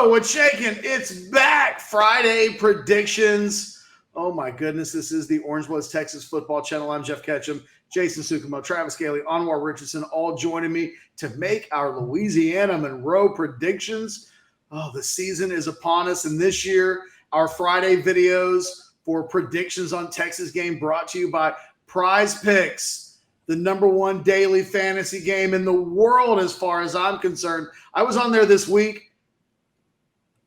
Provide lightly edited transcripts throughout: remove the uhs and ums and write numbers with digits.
what's shaking? It's back. Friday predictions. Oh my goodness, this is the Orangebloods Texas football channel. I'm Jeff Ketchum, Jason Sukumo, Travis Gailey, Anwar Richardson, all joining me to make our Louisiana Monroe predictions. Oh, the season is upon us, and this year, our Friday videos for predictions on Texas game brought to you by PrizePicks, the #1 daily fantasy game in the world as far as I'm concerned. I was on there this week.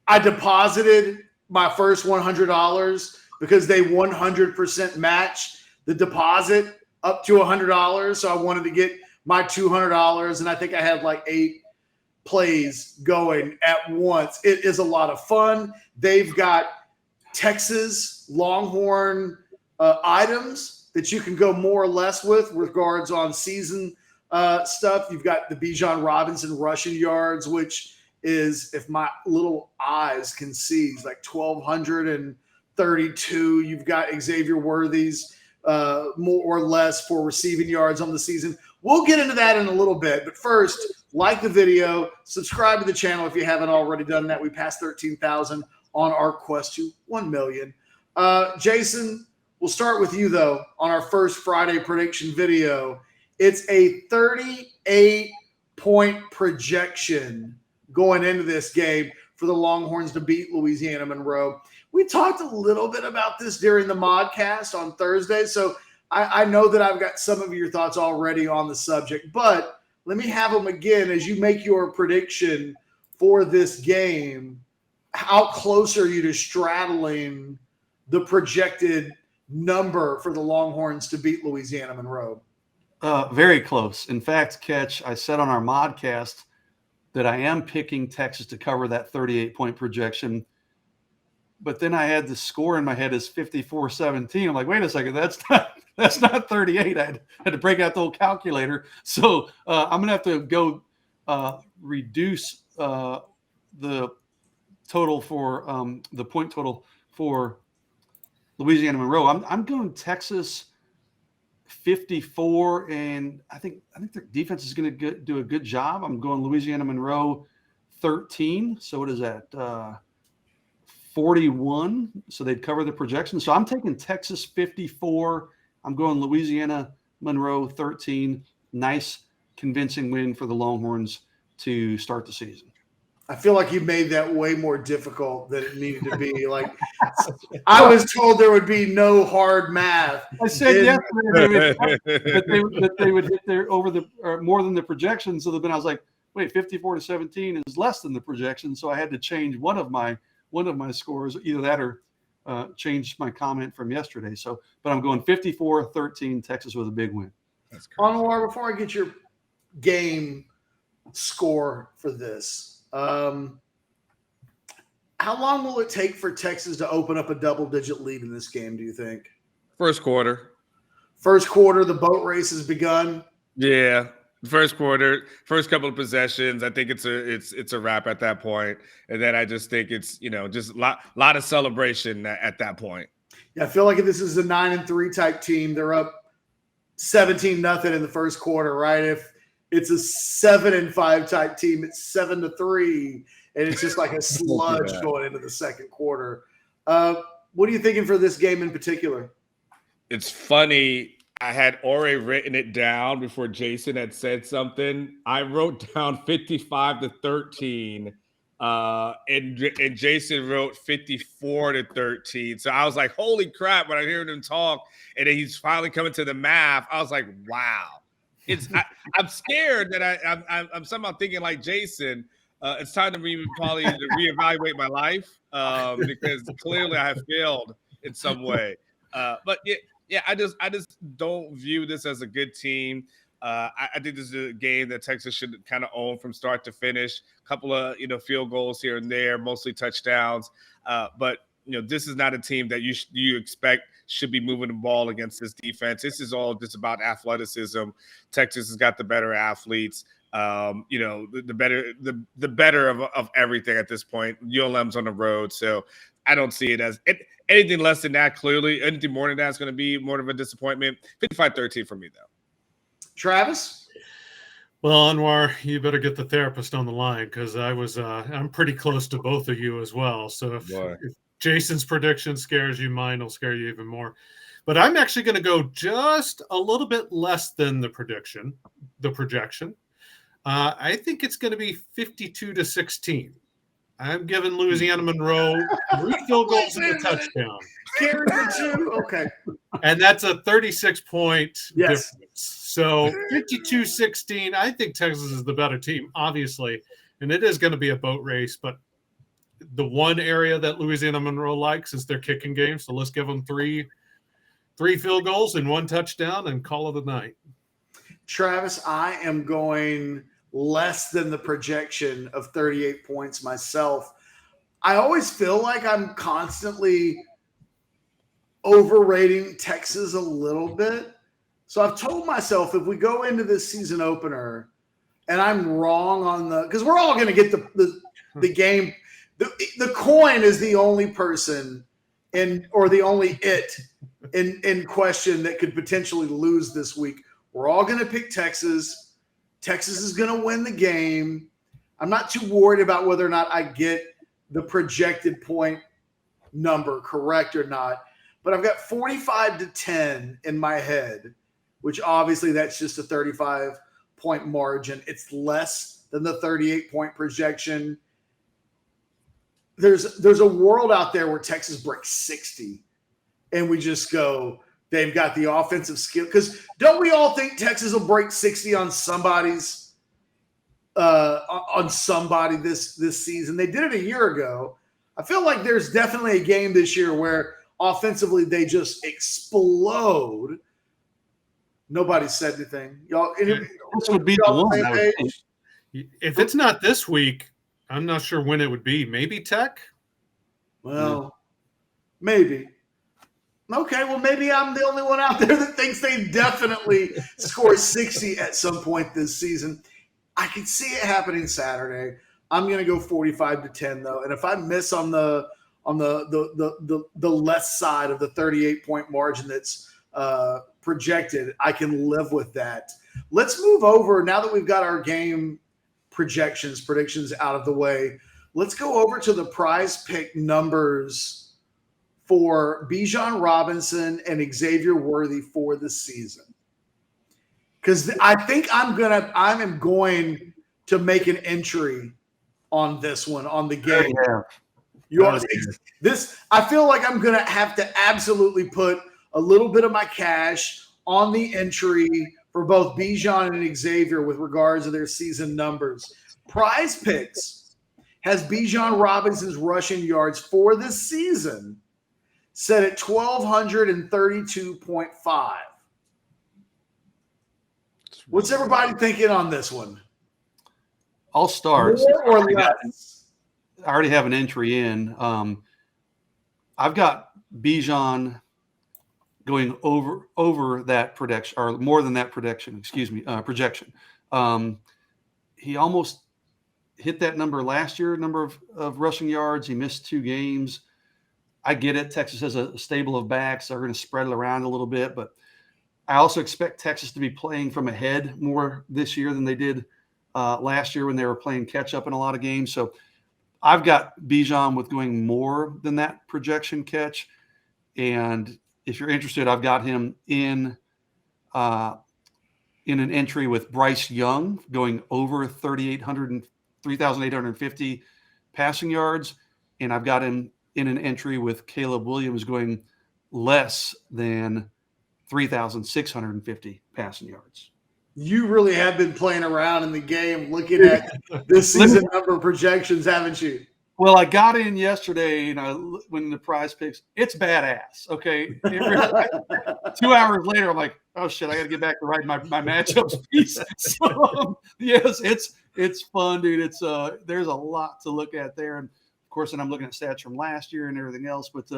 I deposited my first $100 because they 100% match the deposit up to $100. So I wanted to get my $200, and I think I had like 8 plays going at once. It is a lot of fun. They've got Texas Longhorn items that you can go more or less with regards on season stuff. You've got the Bijan Robinson rushing yards, which is, if my little eyes can see, he's like 1,232. You've got Xavier Worthy's more or less for receiving yards on the season. We'll get into that in a little bit. But first, like the video, subscribe to the channel if you haven't already done that. We passed 13,000 on our quest to 1 million. Jason, we'll start with you, though, on our first Friday prediction video. It's a 38-point projection going into this game for the Longhorns to beat Louisiana Monroe. We talked a little bit about this during the modcast on Thursday, so I know that I've got some of your thoughts already on the subject, but let me have them again as you make your prediction for this game. How close are you to straddling the projected number for the Longhorns to beat Louisiana Monroe? Very close. In fact, Ketch, I said on our modcast that I am picking Texas to cover that 38-point projection. But then I had the score in my head as 54-17. I'm like, wait a second, that's not 38. I had to break out the old calculator. So I'm going to have to go reduce the total for the point total for Louisiana Monroe. I'm going Texas 54, and I think their defense is going to do a good job. I'm going Louisiana Monroe 13. So what is that? 41. So they'd cover the projection. So I'm taking Texas 54. I'm going Louisiana Monroe 13. Nice, convincing win for the Longhorns to start the season. I feel like you made that way more difficult than it needed to be. Like, I was told there would be no hard math. I said yesterday that they would hit their over the or more than the projection. So then I was like, wait, 54-17 is less than the projection. So I had to change one of my scores, either that or change my comment from yesterday. So, but I'm going 54-13, Texas with a big win. That's correct. Anwar, before I get your game score for this. How long will it take for Texas to open up a double-digit lead in this game, do you think? First quarter. First quarter, the boat race has begun? Yeah. First quarter, first couple of possessions. I think it's a wrap at that point. And then I just think it's, just a lot of celebration at that point. Yeah, I feel like if this is a 9-3 type team, they're up 17-0 in the first quarter, right? If it's a 7-5 type team, it's 7-3, and it's just like a sludge going into the second quarter. What are you thinking for this game in particular? It's funny. I had already written it down before Jason had said something. I wrote down 55-13, and Jason wrote 54-13. So I was like, holy crap, when I heard him talk, and then he's finally coming to the math, I was like, wow. I'm scared that I'm somehow thinking like Jason. It's time to probably reevaluate my life because clearly I have failed in some way. But yeah, I just don't view this as a good team. I think this is a game that Texas should kind of own from start to finish. A couple of field goals here and there, mostly touchdowns. But this is not a team that you expect should be moving the ball against this defense. This is all just about athleticism. Texas has got the better athletes. The better of everything at this point. ULM's on the road, so I don't see it as anything less than that. Clearly, anything more than that is going to be more of a disappointment. 55-13 for me, though. Travis? Well, Anwar, you better get the therapist on the line because I'm pretty close to both of you as well. So if Jason's prediction scares you, mine will scare you even more. But I'm actually going to go just a little bit less than the projection. I think it's going to be 52-16. I'm giving Louisiana Monroe 3 field goals and a touchdown. Carry the 2. Okay. And that's a 36-point Yes. difference. So 52-16, I think Texas is the better team, obviously. And it is going to be a boat race. But the one area that Louisiana Monroe likes is their kicking game. So let's give them three field goals and 1 touchdown and call it a night. Travis, I am going less than the projection of 38 points myself. I always feel like I'm constantly overrating Texas a little bit. So I've told myself if we go into this season opener and I'm wrong on because we're all going to get the game. The coin is the only person or the only in question that could potentially lose this week. We're all going to pick Texas. Texas is going to win the game. I'm not too worried about whether or not I get the projected point number correct or not. But I've got 45-10 in my head, which obviously that's just a 35-point margin. It's less than the 38-point projection. There's a world out there where Texas breaks 60, and we just go, they've got the offensive skill. Because don't we all think Texas will break 60 on somebody this season? They did it a year ago. I feel like there's definitely a game this year where offensively they just explode. Nobody said anything. Y'all, this would be the one. If it's not this week, I'm not sure when it would be. Maybe Tech? Well, maybe. Okay, well, maybe I'm the only one out there that thinks they definitely score 60 at some point this season. I can see it happening Saturday. I'm going to go 45-10 though, and if I miss on the less side of the 38-point margin that's projected, I can live with that. Let's move over now that we've got our game predictions out of the way. Let's go over to the prize pick numbers for Bijan Robinson and Xavier Worthy for the season. Because I think I am going to make an entry on this one, on the game. I feel like I'm going to have to absolutely put a little bit of my cash on the entry for both Bijan and Xavier with regards to their season numbers. PrizePicks has Bijan Robinson's rushing yards for this season set at 1,232.5. What's everybody thinking on this one? I'll start. More or less? I already have an entry in. I've got Bijan going over that prediction, or more than that projection. Projection. He almost hit that number last year, number of rushing yards. He missed 2 games. I get it. Texas has a stable of backs. They're going to spread it around a little bit, but I also expect Texas to be playing from ahead more this year than they did last year when they were playing catch up in a lot of games. So I've got Bijan with going more than that projection catch. And if you're interested, I've got him in an entry with Bryce Young going over 3,850 passing yards. And I've got him in an entry with Caleb Williams going less than 3,650 passing yards. You really have been playing around in the game looking at this season number projections, haven't you? Well, I got in yesterday, when the PrizePicks, it's badass. Okay. 2 hours later, I'm like, oh shit, I got to get back to writing my matchups piece. So, yes, it's fun, dude. There's a lot to look at there. And of course, and I'm looking at stats from last year and everything else. But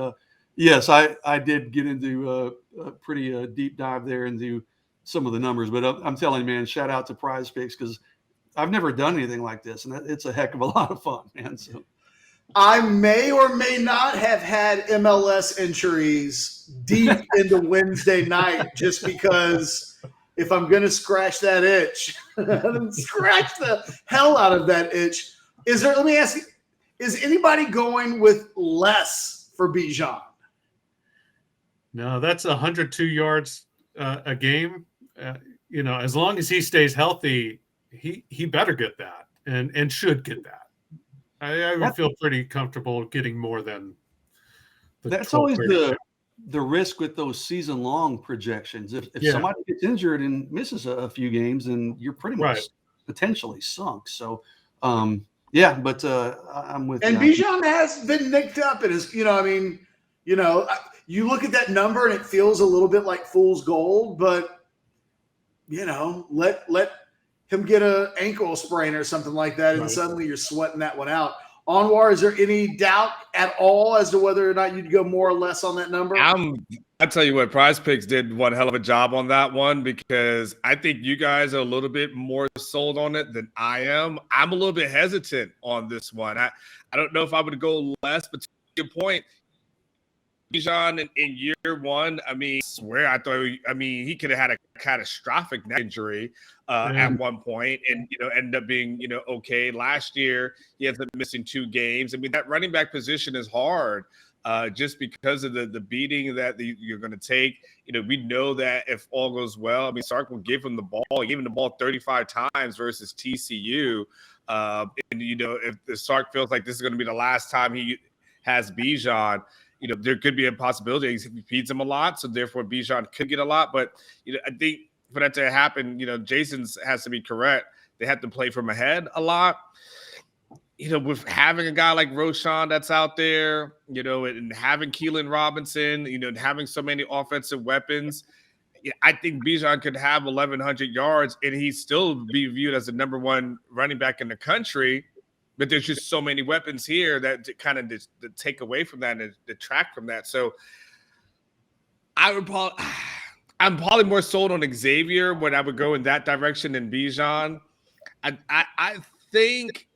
yes, I did get into a pretty deep dive there into some of the numbers. But I'm telling you, man, shout out to PrizePicks because I've never done anything like this. And it's a heck of a lot of fun, man. So I may or may not have had MLS entries deep into Wednesday night just because if I'm going to scratch that itch, Scratch the hell out of that itch. Let me ask you, is anybody going with less for Bijan? No, that's 102 yards a game. As long as he stays healthy, he better get that and should get that. I would feel pretty comfortable getting more than that's 12, always 30. the risk with those season-long projections. If somebody gets injured and misses a few games, then you're pretty much potentially sunk. So, I'm with and you. Bijan has been nicked up and is, you look at that number and it feels a little bit like fool's gold, but let him get an ankle sprain or something like that, and suddenly you're sweating that one out. Anwar, is there any doubt at all as to whether or not you'd go more or less on that number? I tell you what, PrizePicks did one hell of a job on that one, because I think you guys are a little bit more sold on it than I am. I'm a little bit hesitant on this one. I don't know if I would go less, but to your point, Bijan in year one, I swear he could have had a catastrophic neck injury at one point and, ended up being, okay. Last year, he ends up missing 2 games. That running back position is hard just because of the beating that you're going to take. We know that if all goes well, Sark will give him the ball. He gave him the ball 35 times versus TCU. If the Sark feels like this is going to be the last time he has Bijan, there could be a possibility he feeds him a lot, so therefore Bijan could get a lot. But I think for that to happen, Jason has to be correct. They have to play from ahead a lot. With having a guy like Roschon that's out there, and having Keelan Robinson, and having so many offensive weapons, I think Bijan could have 1,100 yards and he'd still be viewed as the number 1 running back in the country. But there's just so many weapons here that kind of take away from that and detract from that. So I'm probably more sold on Xavier when I would go in that direction than Bijan. I think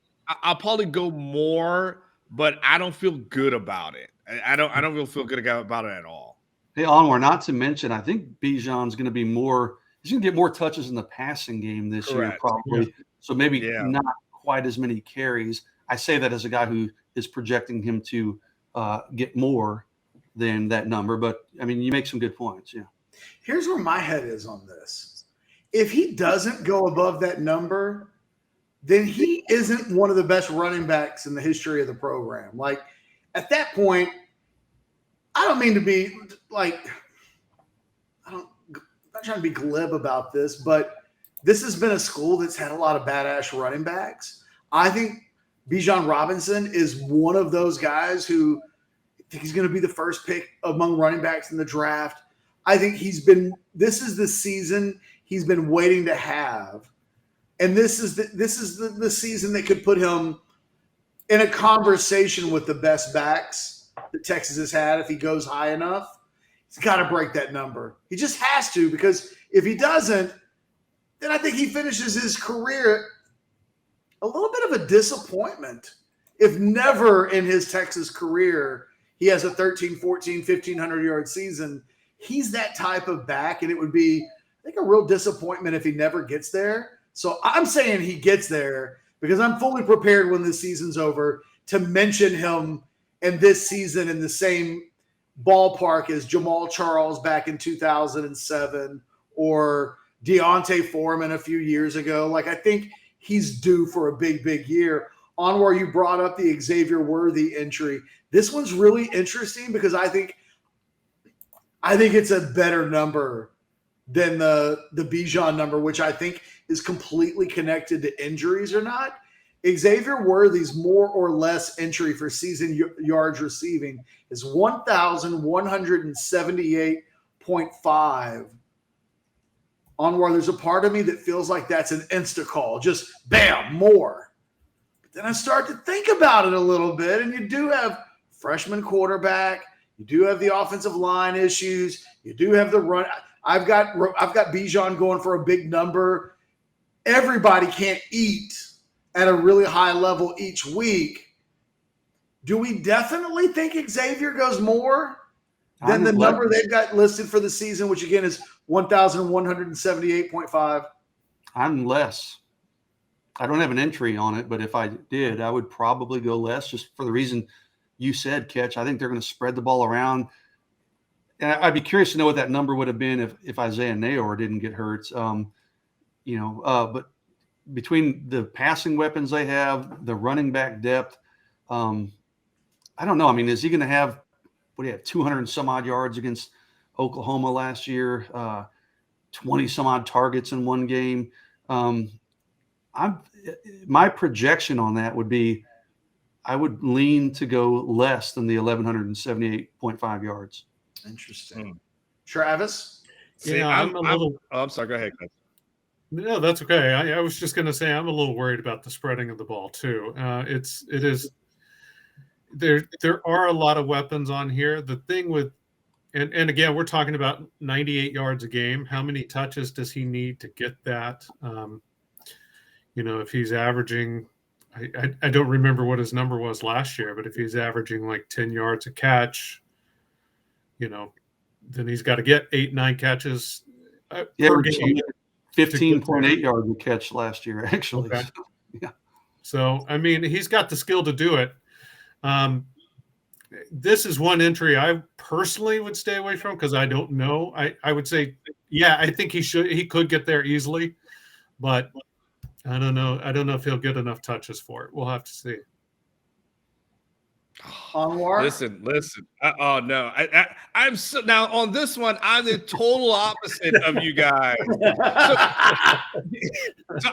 I'll probably go more, but I don't feel good about it. I don't really feel good about it at all. Hey, Anwar, not to mention, I think Bijan's going to be he's going to get more touches in the passing game this year, probably. Yeah. So maybe not quite as many carries. I say that as a guy who is projecting him to get more than that number, but you make some good points. Yeah. Here's where my head is on this. If he doesn't go above that number, then he isn't one of the best running backs in the history of the program. Like, at that point, I don't mean to be I'm not trying to be glib about this, but this has been a school that's had a lot of badass running backs. I think Bijan Robinson is one of those guys who I think he's going to be the first pick among running backs in the draft. I think this is the season he's been waiting to have. And this is the season that could put him in a conversation with the best backs that Texas has had if he goes high enough. He's got to break that number. He just has to, because if he doesn't, then I think he finishes his career a little bit of a disappointment. If never in his Texas career he has a 13, 14, 1,500-yard season, he's that type of back, and it would be, I think, a real disappointment if he never gets there. So I'm saying he gets there because I'm fully prepared when this season's over to mention him in this season in the same ballpark as Jamal Charles back in 2007 or Deontay Foreman a few years ago. I think he's due for a big, big year. Anwar, you brought up the Xavier Worthy entry. This one's really interesting because I think it's a better number than the Bijan number, which I think is completely connected to injuries or not. Xavier Worthy's more or less entry for season yards receiving is 1,178.5. Anwar, there's a part of me that feels like that's an insta call, just bam, more. But then I start to think about it a little bit, and you do have freshman quarterback, you do have the offensive line issues, you do have the run. I've got Bijan going for a big number. Everybody can't eat at a really high level each week. Do we definitely think Xavier goes more than the number they've got listed for the season, which again is 1,178.5? I'm less. I don't have an entry on it, but if I did, I would probably go less just for the reason you said, Catch. I think they're going to spread the ball around. And I'd be curious to know what that number would have been if Isaiah Nayor didn't get hurt. But between the passing weapons they have, the running back depth, I don't know. I mean, is he going to have, 200 and some odd yards against Oklahoma last year, 20 some odd targets in one game? My projection on that would be, I would lean to go less than the 1,178.5 yards. Interesting. Travis? Yeah, I'm a little. I'm sorry. Go ahead, guys. No, that's okay. I was just going to say I'm a little worried about the spreading of the ball too. It is. There are a lot of weapons on here. The thing with, and again, we're talking about 98 yards a game. How many touches does he need to get that? If he's averaging, I don't remember what his number was last year, but if he's averaging like 10 yards a catch, then he's got to get 8-9 catches per game. 15.8 yards a catch last year, actually. Okay. Yeah. So, I mean, he's got the skill to do it. This is one entry I personally would stay away from because I don't know. I would say, yeah, I think he could get there easily, but I don't know. I don't know if he'll get enough touches for it. We'll have to see. Anwar? Listen. Oh no, I'm so now on this one. I'm the total opposite of you guys. So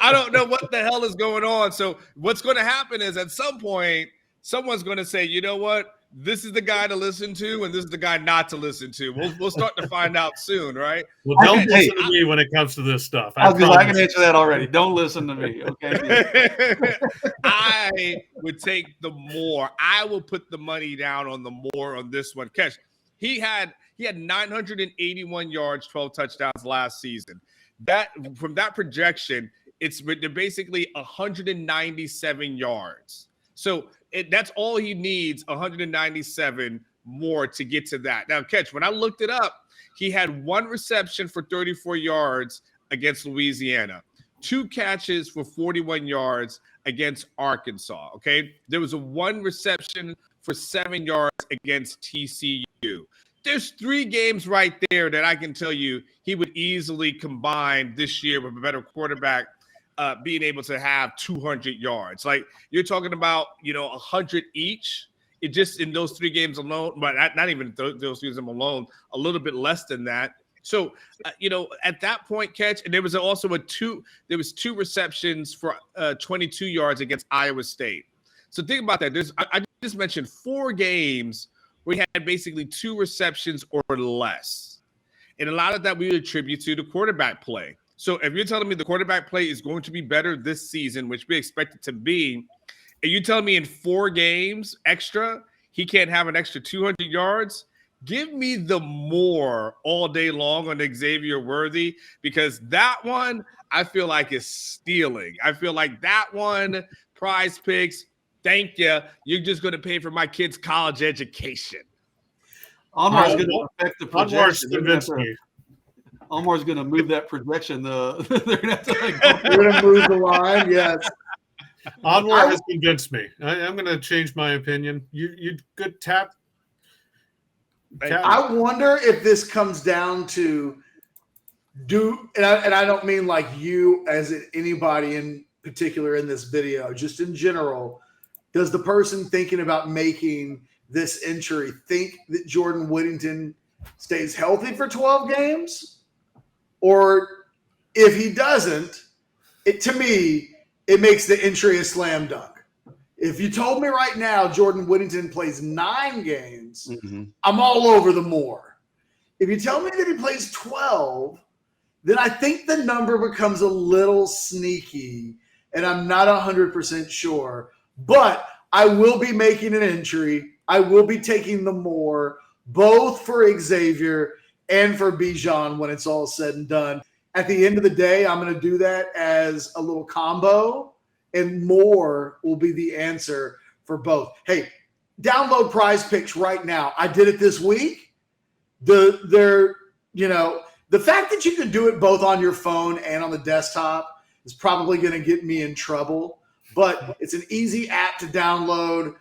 I don't know what the hell is going on. So what's going to happen is at some point, someone's going to say, you know what? This is the guy to listen to, and this is the guy not to listen to. We'll start to find out soon, right? Well, don't listen to me when it comes to this stuff. I can answer that already. Don't listen to me, okay? I would take the more. I will put the money down on the more on this one. Catch. He had 981 yards, 12 touchdowns last season. That from that projection, it's basically 197 yards. So that's all he needs, 197 more to get to that. Now, Catch, when I looked it up, he had one reception for 34 yards against Louisiana, 2 catches for 41 yards against Arkansas, okay? There was a 1 reception for 7 yards against TCU. There's 3 games right there that I can tell you he would easily combine this year with a better quarterback being able to have 200 yards. Like you're talking about, 100 each. It just in those 3 games alone, but not even those 3 games alone, a little bit less than that. So, at that point, Catch, and there was also 2 receptions for 22 yards against Iowa State. So think about that. I just mentioned 4 games where he had basically 2 receptions or less. And a lot of that we would attribute to the quarterback play. So if you're telling me the quarterback play is going to be better this season, which we expect it to be, and you tell me in 4 games extra, he can't have an extra 200 yards, give me the more all day long on Xavier Worthy, because that one I feel like is stealing. I feel like that one, PrizePicks, thank you. You're just going to pay for my kid's college education. Omar's going to affect the projection. Omar's going to move that projection. They're going to move the line, yes. Anwar has convinced me. I'm going to change my opinion. You good tap. I wonder if this comes down to and I don't mean like you as anybody in particular in this video, just in general. Does the person thinking about making this entry think that Jordan Whittington stays healthy for 12 games? Or if he doesn't, to me, it makes the entry a slam dunk. If you told me right now Jordan Whittington plays 9 games, I'm all over the more. If you tell me that he plays 12, then I think the number becomes a little sneaky, and I'm not 100% sure. But I will be making an entry. I will be taking the more, both for Xavier and for Bijan when it's all said and done. At the end of the day, I'm going to do that as a little combo, and more will be the answer for both. Hey, download PrizePicks right now. I did it this week. The fact that you can do it both on your phone and on the desktop is probably going to get me in trouble, but it's an easy app to download.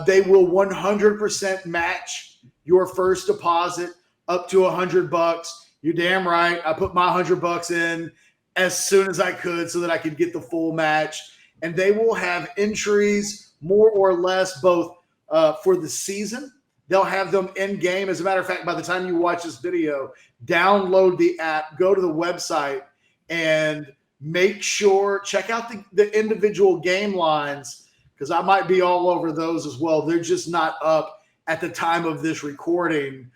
They will 100% match your first deposit up to $100. You're damn right. I put my $100 in as soon as I could so that I could get the full match. And they will have entries more or less both for the season. They'll have them in game. As a matter of fact, by the time you watch this video, download the app, go to the website, and make sure, check out the individual game lines, because I might be all over those as well. They're just not up at the time of this recording.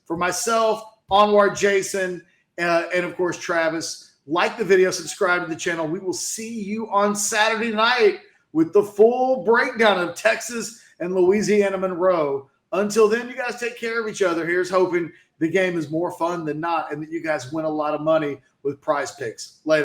For myself, Anwar, Jason, and of course, Travis, like the video, subscribe to the channel. We will see you on Saturday night with the full breakdown of Texas and Louisiana Monroe. Until then, you guys take care of each other. Here's hoping the game is more fun than not and that you guys win a lot of money with PrizePicks. Later.